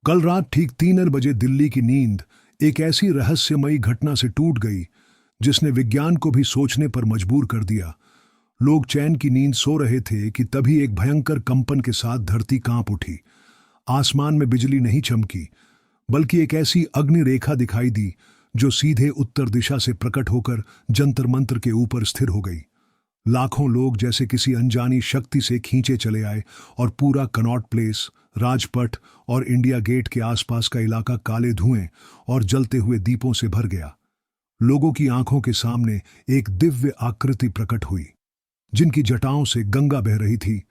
कल रात ठीक 3 बजे दिल्ली की नींद एक ऐसी रहस्यमयी घटना से टूट गई जिसने विज्ञान को भी सोचने पर मजबूर कर दिया। लोग चैन की नींद सो रहे थे कि तभी एक भयंकर कंपन के साथ धरती कांप उठी। आसमान में बिजली नहीं चमकी, बल्कि एक ऐसी अग्नि रेखा दिखाई दी जो सीधे उत्तर दिशा से प्रकट होकर जंतर मंतर के ऊपर स्थिर हो गई। लाखों लोग जैसे किसी अनजानी शक्ति से खींचे चले आए और पूरा कनॉट प्लेस, राजपथ और इंडिया गेट के आसपास का इलाका काले धुएं और जलते हुए दीपों से भर गया। लोगों की आंखों के सामने एक दिव्य आकृति प्रकट हुई, जिनकी जटाओं से गंगा बह रही थी,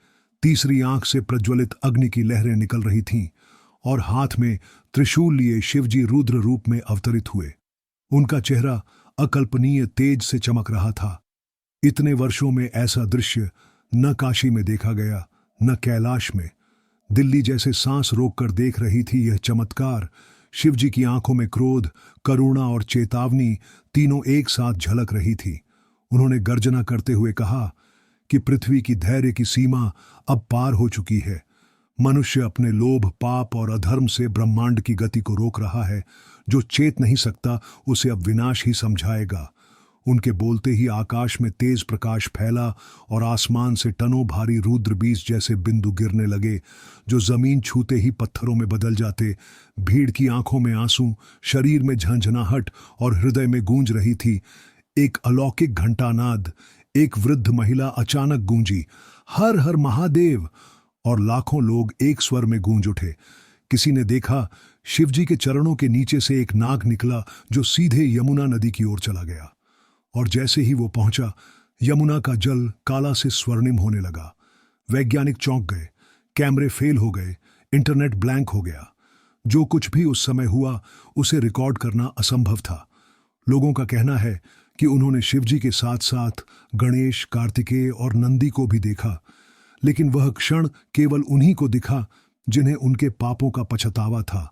तीसरी आंख से प्रज्वलित अग्नि की लहरें निकल रही थीं और हाथ में त्रिशूल लिए शिवजी रुद्र रूप में अवतरित हुए। उनका चेहरा अकल्पनीय तेज से चमक रहा था। इतने वर्षों में ऐसा दृश्य न काशी में देखा गया, न कैलाश में। दिल्ली जैसे सांस रोककर देख रही थी यह चमत्कार। शिवजी की आंखों में क्रोध, करुणा और चेतावनी तीनों एक साथ झलक रही थी। उन्होंने गर्जना करते हुए कहा कि पृथ्वी की धैर्य की सीमा अब पार हो चुकी है। मनुष्य अपने लोभ, पाप और अधर्म से ब्रह्मांड की गति को रोक रहा है। जो चेत नहीं सकता उसे अब विनाश ही समझाएगा। उनके बोलते ही आकाश में तेज प्रकाश फैला और आसमान से टनों भारी रुद्र बीज जैसे बिंदु गिरने लगे, जो जमीन छूते ही पत्थरों में बदल जाते। भीड़ की आंखों में आंसू, शरीर में झंझनाहट और हृदय में गूंज रही थी। एक अलौकिक घंटानाद, एक वृद्ध महिला अचानक गूंजी, हर हर महादेव, और लाखों लोग एक स्वर में गूंज उठे। किसी ने देखा शिवजी के चरणों के नीचे से एक नाग निकला जो सीधे यमुना नदी की ओर चला गया, और जैसे ही वो पहुंचा, यमुना का जल काला से स्वर्णिम होने लगा। वैज्ञानिक चौंक गए, कैमरे फेल हो गए, इंटरनेट ब्लैंक हो गया। जो कुछ भी उस समय हुआ उसे रिकॉर्ड करना असंभव था। लोगों का कहना है कि उन्होंने शिवजी के साथ साथ गणेश, कार्तिकेय और नंदी को भी देखा, लेकिन वह क्षण केवल उन्हीं को दिखा जिन्हें उनके पापों का पछतावा था।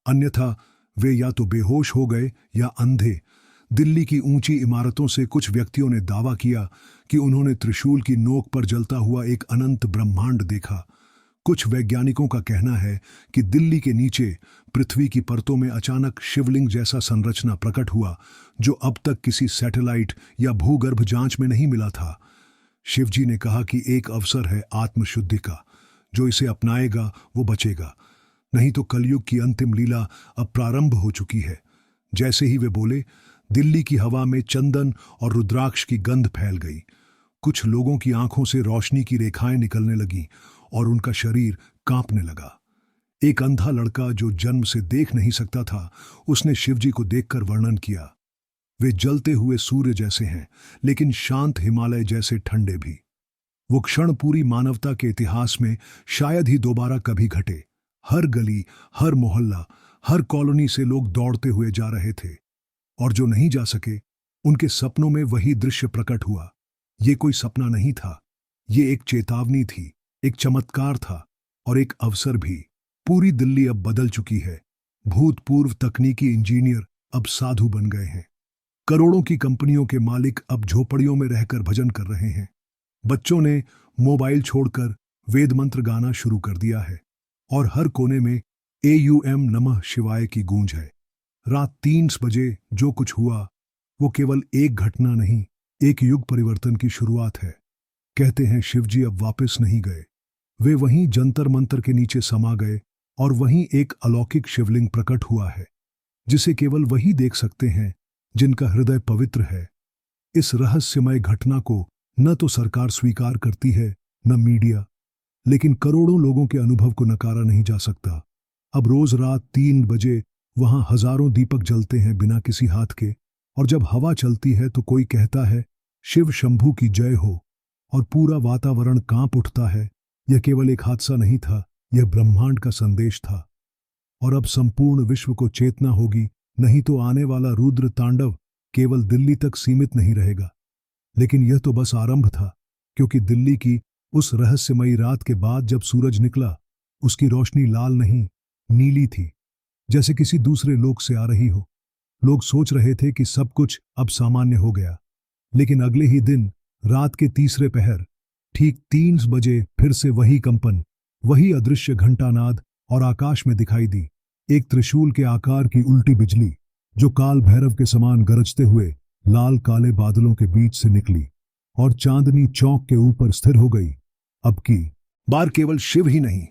अन्यथा वे या तो बेहोश हो गए या अंधे। दिल्ली की ऊंची इमारतों से कुछ व्यक्तियों ने दावा किया कि उन्होंने त्रिशूल की नोक पर जलता हुआ एक अनंत ब्रह्मांड देखा। कुछ वैज्ञानिकों का कहना है कि दिल्ली के नीचे पृथ्वी की परतों में अचानक शिवलिंग जैसा संरचना प्रकट हुआ, जो अब तक किसी सैटेलाइट या भूगर्भ जांच में नहीं मिला था। शिवजी ने कहा कि एक अवसर है आत्मशुद्धि का, जो इसे अपनाएगा वो बचेगा, नहीं तो कलयुग की अंतिम लीला अब प्रारंभ हो चुकी है। जैसे ही वे बोले, दिल्ली की हवा में चंदन और रुद्राक्ष की गंध फैल गई। कुछ लोगों की आंखों से रोशनी की रेखाएं निकलने लगीं और उनका शरीर कांपने लगा। एक अंधा लड़का जो जन्म से देख नहीं सकता था, उसने शिवजी को देखकर वर्णन किया, वे जलते हुए सूर्य जैसे हैं, लेकिन शांत हिमालय जैसे ठंडे भी। वो क्षण पूरी मानवता के इतिहास में शायद ही दोबारा कभी घटे। हर गली, हर मोहल्ला, हर कॉलोनी से लोग दौड़ते हुए जा रहे थे, और जो नहीं जा सके उनके सपनों में वही दृश्य प्रकट हुआ। ये कोई सपना नहीं था, ये एक चेतावनी थी, एक चमत्कार था और एक अवसर भी। पूरी दिल्ली अब बदल चुकी है। भूतपूर्व तकनीकी इंजीनियर अब साधु बन गए हैं। करोड़ों की कंपनियों के मालिक अब झोपड़ियों में रहकर भजन कर रहे हैं। बच्चों ने मोबाइल छोड़कर वेद मंत्र गाना शुरू कर दिया है और हर कोने में AUM नमः शिवाय की गूंज है। रात 3 बजे जो कुछ हुआ वो केवल एक घटना नहीं, एक युग परिवर्तन की शुरुआत है। कहते हैं शिवजी अब वापस नहीं गए। वे वहीं जंतर मंतर के नीचे समा गए और वहीं एक अलौकिक शिवलिंग प्रकट हुआ है, जिसे केवल वही देख सकते हैं जिनका हृदय पवित्र है। इस रहस्यमय घटना को न तो सरकार स्वीकार करती है, न मीडिया, लेकिन करोड़ों लोगों के अनुभव को नकारा नहीं जा सकता। अब रोज रात 3 बजे वहां हजारों दीपक जलते हैं बिना किसी हाथ के, और जब हवा चलती है तो कोई कहता है शिव शंभू की जय हो, और पूरा वातावरण कांप उठता है। यह केवल एक हादसा नहीं था, यह ब्रह्मांड का संदेश था। और अब संपूर्ण विश्व को चेतना होगी, नहीं तो आने वाला रुद्र तांडव केवल दिल्ली तक सीमित नहीं रहेगा। लेकिन यह तो बस आरंभ था, क्योंकि दिल्ली की उस रहस्यमयी रात के बाद जब सूरज निकला, उसकी रोशनी लाल नहीं, नीली थी, जैसे किसी दूसरे लोक से आ रही हो। लोग सोच रहे थे कि सब कुछ अब सामान्य हो गया, लेकिन अगले ही दिन रात के तीसरे पहर ठीक 3 बजे फिर से वही कंपन, वही अदृश्य घंटानाद और आकाश में दिखाई दी। एक त्रिशूल के आकार की उल्टी बिजली जो काल भैरव के समान गरजते हुए लाल काले बादलों के बीच से निकली और चांदनी चौक के ऊपर स्थिर हो गई। अब की बार केवल शिव ही नहीं,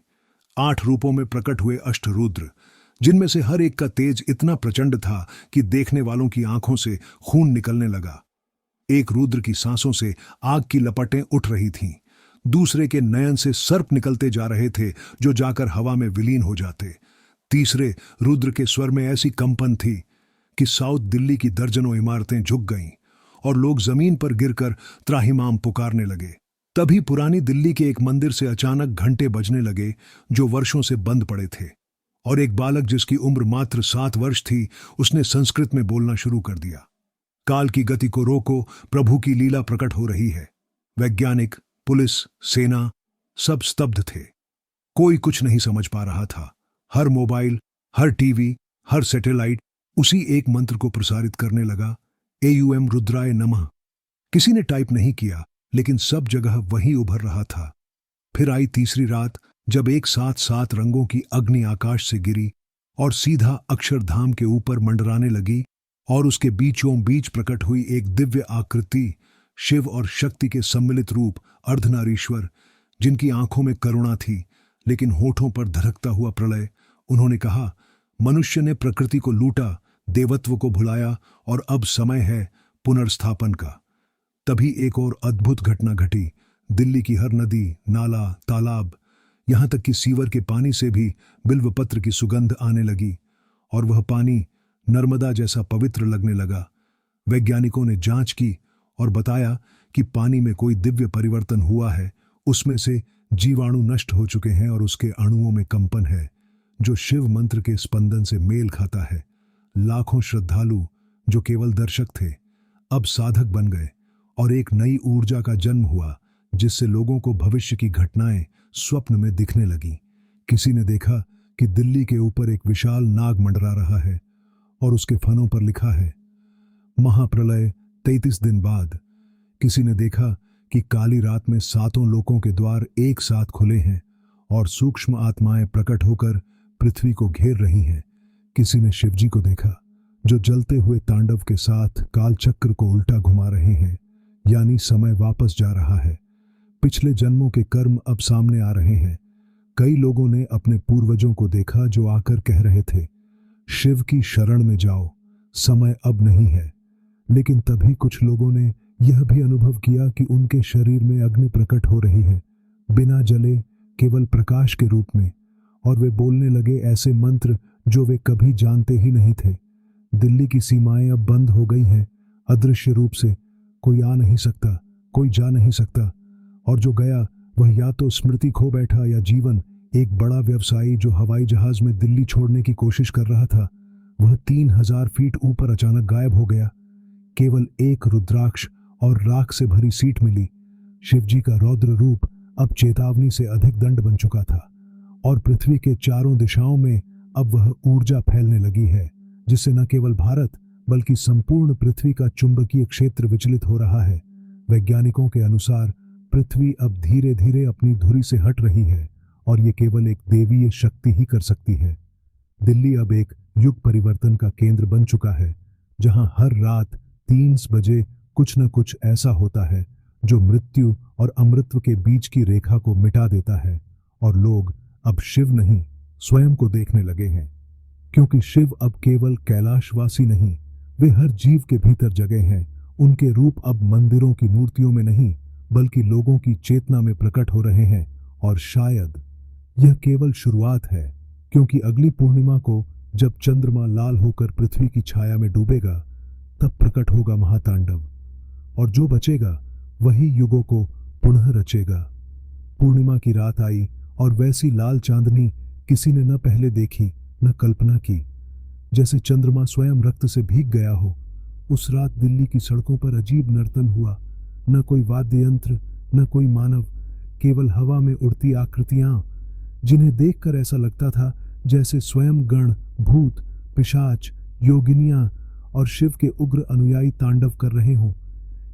8 रूपों में प्रकट हुए अष्टरुद्र, जिनमें से हर एक का तेज इतना प्रचंड था कि देखने वालों की आंखों से खून निकलने लगा। एक रुद्र की सांसों से आग की लपटें उठ रही थीं, दूसरे के नयन से सर्प निकलते जा रहे थे जो जाकर हवा में विलीन हो जाते। तीसरे रुद्र के स्वर में ऐसी कंपन थी कि साउथ दिल्ली की दर्जनों इमारतें झुक गईं और लोग जमीन पर गिरकर त्राहिमाम पुकारने लगे। तभी पुरानी दिल्ली के एक मंदिर से अचानक घंटे बजने लगे जो वर्षों से बंद पड़े थे, और एक बालक जिसकी उम्र मात्र 7 वर्ष थी, उसने संस्कृत में बोलना शुरू कर दिया। काल की गति को रोको, प्रभु की लीला प्रकट हो रही है। वैज्ञानिक, पुलिस, सेना सब स्तब्ध थे। कोई कुछ नहीं समझ पा रहा था। हर मोबाइल, हर टीवी, हर सैटेलाइट उसी एक मंत्र को प्रसारित करने लगा, एयूएम रुद्राय नमः। किसी ने टाइप नहीं किया, लेकिन सब जगह वही उभर रहा था। फिर आई तीसरी रात, जब एक साथ 7 रंगों की अग्नि आकाश से गिरी और सीधा अक्षरधाम के ऊपर मंडराने लगी, और उसके बीचों बीच प्रकट हुई एक दिव्य आकृति, शिव और शक्ति के सम्मिलित रूप, अर्धनारीश्वर, जिनकी आंखों में करुणा थी लेकिन होठों पर धड़कता हुआ प्रलय। उन्होंने कहा, मनुष्य ने प्रकृति को लूटा, देवत्व को भुलाया, और अब समय है पुनर्स्थापन का। तभी एक और अद्भुत घटना घटी। दिल्ली की हर नदी, नाला, तालाब, यहां तक कि सीवर के पानी से भी बिल्वपत्र की सुगंध आने लगी, और वह पानी नर्मदा जैसा पवित्र लगने लगा। वैज्ञानिकों ने जांच की और बताया कि पानी में कोई दिव्य परिवर्तन हुआ है। उसमें से जीवाणु नष्ट हो चुके हैं और उसके अणुओं में कंपन है जो शिव मंत्र के स्पंदन से मेल खाता है। लाखों श्रद्धालु जो केवल दर्शक थे अब साधक बन गए, और एक नई ऊर्जा का जन्म हुआ जिससे लोगों को भविष्य की घटनाएं स्वप्न में दिखने लगीं। किसी ने देखा कि दिल्ली के ऊपर एक विशाल नाग मंडरा रहा है और उसके फनों पर लिखा है महाप्रलय 33 दिन बाद। किसी ने देखा कि काली रात में 7 लोकों के द्वार एक साथ खुले हैं और सूक्ष्म आत्माएं प्रकट होकर पृथ्वी को घेर रही हैं। किसी ने शिवजी को देखा जो जलते हुए तांडव के साथ कालचक्र को उल्टा घुमा रहे हैं, यानी समय वापस जा रहा है। पिछले जन्मों के कर्म अब सामने आ रहे हैं। कई लोगों ने अपने पूर्वजों को देखा जो आकर कह रहे थे, शिव की शरण में जाओ, समय अब नहीं है। लेकिन तभी कुछ लोगों ने यह भी अनुभव किया कि उनके शरीर में अग्नि प्रकट हो रही है, बिना जले, केवल प्रकाश के रूप में, और वे बोलने लगे ऐसे मंत्र जो वे कभी जानते ही नहीं थे। दिल्ली की सीमाएं अब बंद हो गई हैं। अदृश्य रूप से कोई आ नहीं सकता, कोई जा नहीं सकता, और जो गया वह या तो स्मृति खो बैठा या जीवन। एक बड़ा व्यवसायी जो हवाई जहाज में दिल्ली छोड़ने की कोशिश कर रहा था, वह 3000 फीट ऊपर अचानक गायब हो गया। केवल एक रुद्राक्ष और राख से भरी सीट मिली। शिवजी का रौद्र रूप अब चेतावनी से अधिक दंड बन चुका था, और पृथ्वी के चारों दिशाओं में अब वह ऊर्जा फैलने लगी है जिससे न केवल भारत बल्कि संपूर्ण पृथ्वी का चुंबकीय क्षेत्र विचलित हो रहा है। वैज्ञानिकों के अनुसार पृथ्वी अब धीरे धीरे अपनी धुरी से हट रही है, और ये केवल एक देवीय शक्ति ही कर सकती है। दिल्ली अब एक युग परिवर्तन का केंद्र बन चुका है, जहां हर रात 3 बजे कुछ न कुछ ऐसा होता है जो मृत्यु और अमृत्व के बीच की रेखा को मिटा देता है, और लोग अब शिव नहीं, स्वयं को देखने लगे हैं। क्योंकि शिव अब केवल कैलाशवासी नहीं, वे हर जीव के भीतर जगह हैं। उनके रूप अब मंदिरों की मूर्तियों में नहीं, बल्कि लोगों की चेतना में प्रकट हो रहे हैं। और शायद यह केवल शुरुआत है, क्योंकि अगली पूर्णिमा को जब चंद्रमा लाल होकर पृथ्वी की छाया में डूबेगा, तब प्रकट होगा महातांडव, और जो बचेगा वही युगों को पुनः रचेगा। पूर्णिमा की रात आई, और वैसी लाल चांदनी किसी ने न पहले देखी न कल्पना की, जैसे चंद्रमा स्वयं रक्त से भीग गया हो। उस रात दिल्ली की सड़कों पर अजीब नर्तन हुआ। न कोई वाद्य यंत्र, न कोई मानव, केवल हवा में उड़ती आकृतियां, जिन्हें देखकर ऐसा लगता था जैसे स्वयं गण, भूत, पिशाच, योगिनियां और शिव के उग्र अनुयायी तांडव कर रहे हों।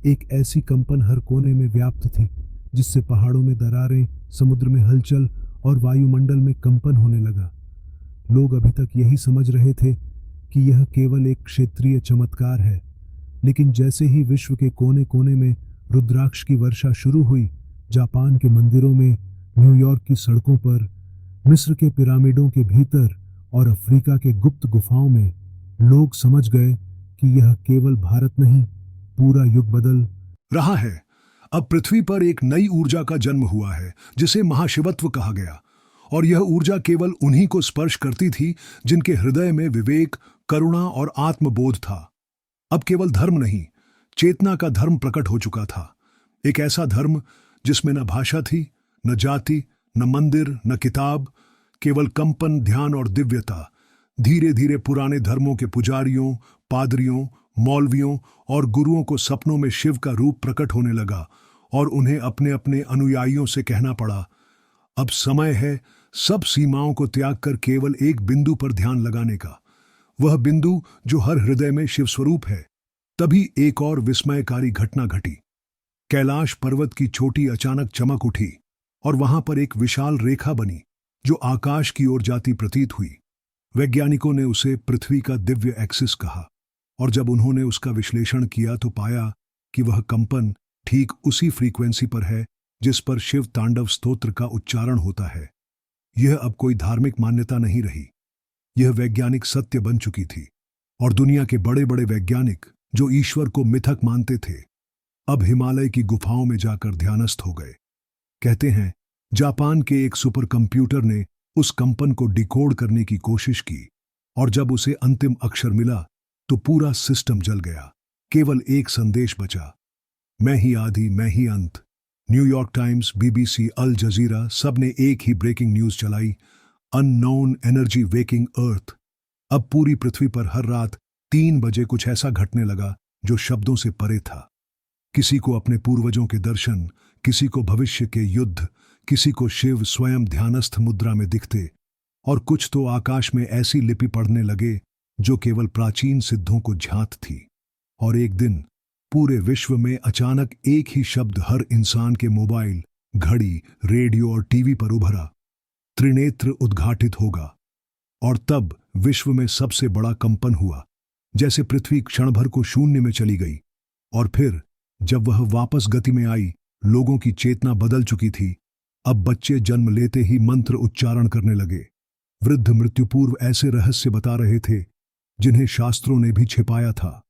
एक ऐसी कंपन हर कोने में व्याप्त थी जिससे पहाड़ों में दरारें, समुद्र में हलचल और वायुमंडल में कंपन होने लगा। लोग अभी तक यही समझ रहे थे कि यह केवल एक क्षेत्रीय चमत्कार है, लेकिन जैसे ही विश्व के कोने कोने में रुद्राक्ष की वर्षा शुरू हुई, जापान के मंदिरों में, न्यूयॉर्क की सड़कों पर, मिस्र के पिरामिडों के भीतर और अफ्रीका के गुप्त गुफाओं में, लोग समझ गए कि यह केवल भारत नहीं, पूरा युग बदल रहा है। अब पृथ्वी पर एक नई ऊर्जा का जन्म हुआ है जिसे महाशिवत्व कहा गया, और यह ऊर्जा केवल उन्हीं को स्पर्श करती थी जिनके हृदय में विवेक, करुणा और आत्मबोध था। अब केवल धर्म नहीं, चेतना का धर्म प्रकट हो चुका था। एक ऐसा धर्म जिसमें न भाषा थी, न जाति, न मंदिर, न किताब, केवल कंपन, ध्यान और दिव्यता। धीरे धीरे पुराने धर्मों के पुजारियों, पादरियों, मौलवियों और गुरुओं को सपनों में शिव का रूप प्रकट होने लगा, और उन्हें अपने अपने अनुयायियों से कहना पड़ा, अब समय है सब सीमाओं को त्याग कर केवल एक बिंदु पर ध्यान लगाने का, वह बिंदु जो हर हृदय में शिव स्वरूप है। तभी एक और विस्मयकारी घटना घटी। कैलाश पर्वत की चोटी अचानक चमक उठी और वहां पर एक विशाल रेखा बनी जो आकाश की ओर जाती प्रतीत हुई। वैज्ञानिकों ने उसे पृथ्वी का दिव्य एक्सिस कहा, और जब उन्होंने उसका विश्लेषण किया तो पाया कि वह कंपन ठीक उसी फ्रीक्वेंसी पर है जिस पर शिव तांडव स्तोत्र का उच्चारण होता है। यह अब कोई धार्मिक मान्यता नहीं रही, यह वैज्ञानिक सत्य बन चुकी थी, और दुनिया के बड़े बड़े वैज्ञानिक जो ईश्वर को मिथक मानते थे, अब हिमालय की गुफाओं में जाकर ध्यानस्थ हो गए। कहते हैं जापान के एक सुपर कंप्यूटर ने उस कंपन को डिकोड करने की कोशिश की, और जब उसे अंतिम अक्षर मिला तो पूरा सिस्टम जल गया। केवल एक संदेश बचा, मैं ही आदि, मैं ही अंत। न्यूयॉर्क टाइम्स, बीबीसी, अल जजीरा सब ने एक ही ब्रेकिंग न्यूज चलाई, अननोन एनर्जी वेकिंग अर्थ। अब पूरी पृथ्वी पर हर रात 3 बजे कुछ ऐसा घटने लगा जो शब्दों से परे था। किसी को अपने पूर्वजों के दर्शन, किसी को भविष्य के युद्ध, किसी को शिव स्वयं ध्यानस्थ मुद्रा में दिखते, और कुछ तो आकाश में ऐसी लिपि पढ़ने लगे जो केवल प्राचीन सिद्धों को झांत थी। और एक दिन पूरे विश्व में अचानक एक ही शब्द हर इंसान के मोबाइल, घड़ी, रेडियो और टीवी पर उभरा, त्रिनेत्र उद्घाटित होगा। और तब विश्व में सबसे बड़ा कंपन हुआ, जैसे पृथ्वी क्षण भर को शून्य में चली गई, और फिर जब वह वापस गति में आई, लोगों की चेतना बदल चुकी थी। अब बच्चे जन्म लेते ही मंत्र उच्चारण करने लगे, वृद्ध मृत्यु पूर्व ऐसे रहस्य बता रहे थे जिन्हें शास्त्रों ने भी छिपाया था।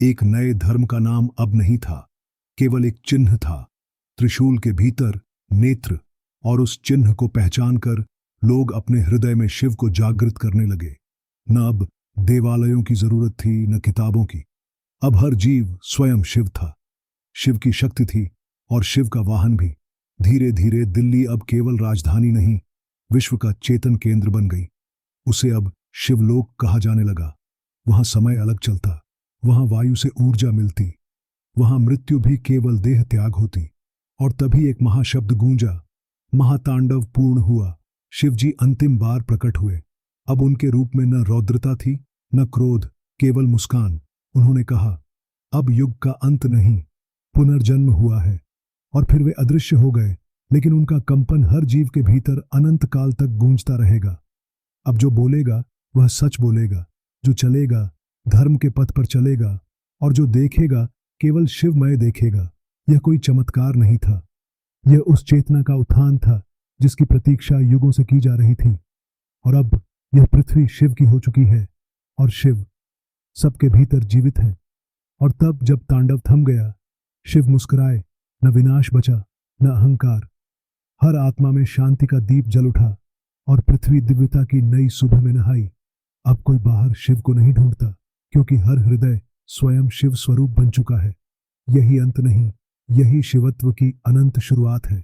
एक नए धर्म का नाम अब नहीं था, केवल एक चिन्ह था, त्रिशूल के भीतर नेत्र, और उस चिन्ह को पहचान कर लोग अपने हृदय में शिव को जागृत करने लगे। न अब देवालयों की जरूरत थी, न किताबों की। अब हर जीव स्वयं शिव था, शिव की शक्ति थी और शिव का वाहन भी। धीरे धीरे दिल्ली अब केवल राजधानी नहीं, विश्व का चेतन केंद्र बन गई। उसे अब शिवलोक कहा जाने लगा। वहां समय अलग चलता, वहां वायु से ऊर्जा मिलती, वहां मृत्यु भी केवल देह त्याग होती। और तभी एक महाशब्द गूंजा, महातांडव पूर्ण हुआ। शिवजी अंतिम बार प्रकट हुए। अब उनके रूप में न रौद्रता थी, न क्रोध, केवल मुस्कान। उन्होंने कहा, अब युग का अंत नहीं, पुनर्जन्म हुआ है। और फिर वे अदृश्य हो गए, लेकिन उनका कंपन हर जीव के भीतर अनंत काल तक गूंजता रहेगा। अब जो बोलेगा वह सच बोलेगा, जो चलेगा धर्म के पथ पर चलेगा, और जो देखेगा केवल शिवमय देखेगा। यह कोई चमत्कार नहीं था, यह उस चेतना का उत्थान था जिसकी प्रतीक्षा युगों से की जा रही थी। और अब यह पृथ्वी शिव की हो चुकी है, और शिव सबके भीतर जीवित है। और तब जब तांडव थम गया, शिव मुस्कुराए, न विनाश बचा, न अहंकार। हर आत्मा में शांति का दीप जल उठा, और पृथ्वी दिव्यता की नई सुबह में नहाई। अब कोई बाहर शिव को नहीं ढूंढता, क्योंकि हर हृदय स्वयं शिव स्वरूप बन चुका है। यही अंत नहीं, यही शिवत्व की अनंत शुरुआत है।